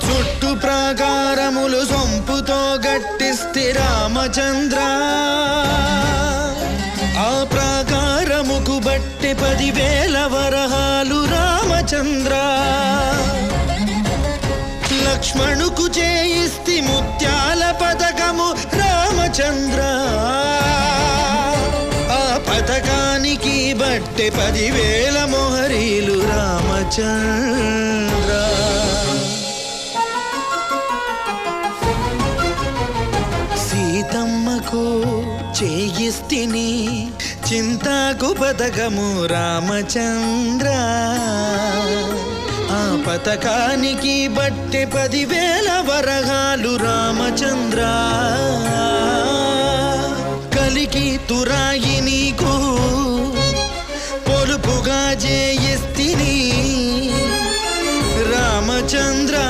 చుట్టు ప్రాకారములు సొంపుతో గట్టిస్తే రామచంద్ర ఆ ప్రాకారముకు బట్టి 10,000 వరహాలు రామచంద్ర లక్ష్మణుకు చేయిస్తి ముత్యాల పథకము రామచంద్ర ఆ పథకానికి బట్టి 10,000 మొహరీలు రామచంద్ర సీతమ్మకు చేయిస్తిని చింతాకు పథకము రామచంద్ర ఆ పథకానికి బట్టి 10,000 వరహాలు రామచంద్ర కలికి తురాయి నీకు పొలుపుగా చేయిస్తిని రామచంద్ర